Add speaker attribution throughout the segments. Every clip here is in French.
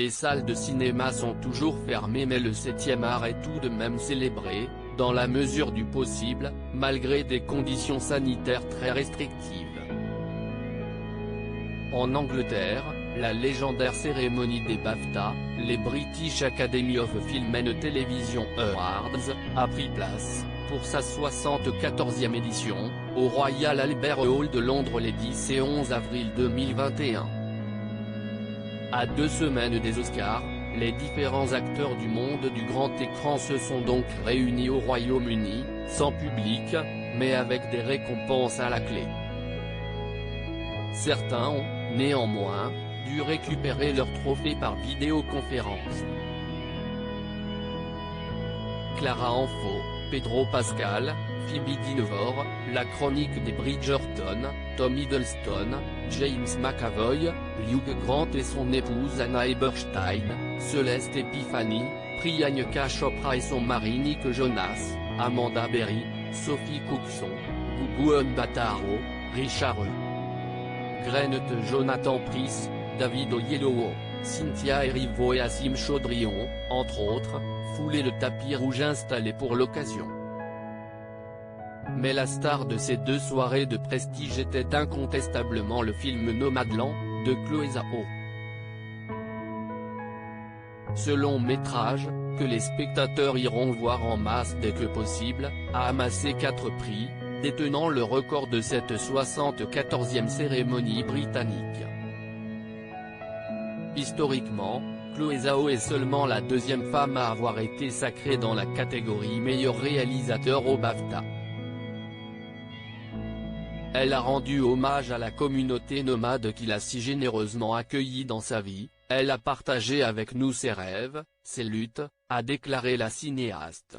Speaker 1: Les salles de cinéma sont toujours fermées mais le 7e art est tout de même célébré, dans la mesure du possible, malgré des conditions sanitaires très restrictives. En Angleterre, la légendaire cérémonie des BAFTA, les British Academy of Film and Television Awards, a pris place, pour sa 74e édition, au Royal Albert Hall de Londres les 10 et 11 avril 2021. À 2 semaines des Oscars, les différents acteurs du monde du grand écran se sont donc réunis au Royaume-Uni, sans public, mais avec des récompenses à la clé. Certains ont, néanmoins, dû récupérer leur trophée par vidéoconférence. Clara Enfo, Pedro Pascal, Phoebe Dynevor, La Chronique des Bridgerton, Tom Hiddleston, James McAvoy, Hugh Grant et son épouse Anna Eberstein, Celeste Epiphany, Priyanka Chopra et son mari Nick Jonas, Amanda Berry, Sophie Cookson, Gugu Mbatha-Raw, Richard E. Grant, Jonathan Pryce, David Oyelowo, Cynthia Erivo et Asim Chaudrion, entre autres, foulaient le tapis rouge installé pour l'occasion. Mais la star de ces 2 soirées de prestige était incontestablement le film Nomadland, de Chloé Zhao. Ce long métrage, que les spectateurs iront voir en masse dès que possible, a amassé 4 prix, détenant le record de cette 74e cérémonie britannique. Historiquement, Chloé Zhao est seulement la 2e femme à avoir été sacrée dans la catégorie meilleur réalisateur au BAFTA. Elle a rendu hommage à la communauté nomade qui l'a si généreusement accueillie dans sa vie, elle a partagé avec nous ses rêves, ses luttes, a déclaré la cinéaste.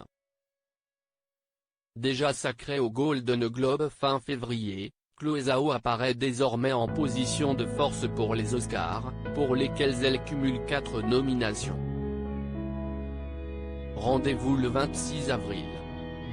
Speaker 1: Déjà sacrée au Golden Globe fin février, Chloé Zhao apparaît désormais en position de force pour les Oscars, pour lesquels elle cumule 4 nominations. Rendez-vous le 26 avril.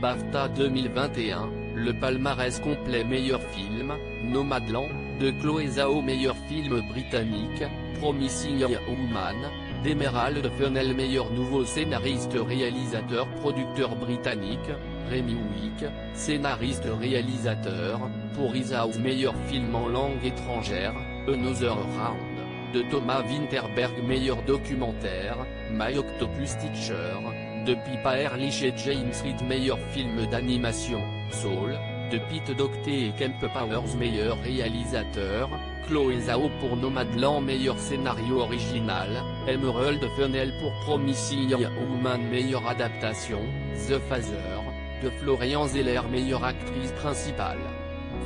Speaker 1: BAFTA 2021, le palmarès complet meilleur film, Nomadland, de Chloé Zhao meilleur film britannique, Promising Young Woman, d'Emerald Fennell meilleur nouveau scénariste réalisateur producteur britannique, Remy Wick, scénariste réalisateur, pour Zhao meilleur film en langue étrangère, Another Round, de Thomas Winterberg meilleur documentaire, My Octopus Teacher, de Pippa Ehrlich et James Reed meilleur film d'animation, Soul, de Pete Docter et Kemp Powers meilleur réalisateur, Chloé Zhao pour Nomadland meilleur scénario original, Emerald Fennell pour Promising Young Woman meilleure adaptation, The Father, de Florian Zeller meilleure actrice principale.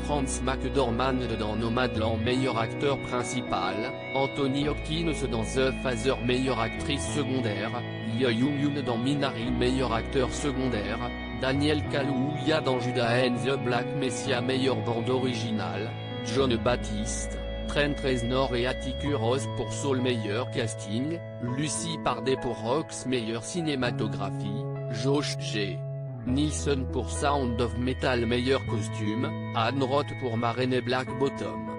Speaker 1: Frances McDormand dans Nomadland meilleur acteur principal, Anthony Hopkins dans The Father meilleure actrice secondaire, Lee Young-yoon dans Minari meilleur acteur secondaire, Daniel Kaluuya dans Judas and the Black Messiah meilleure bande originale, John Baptiste, Trent Reznor et Atticus Ross pour Soul meilleur casting, Lucy Pardet pour Rocks meilleure cinématographie, Josh G. Nielsen pour Sound of Metal meilleur costume, Anne Roth pour Marraine Black Bottom.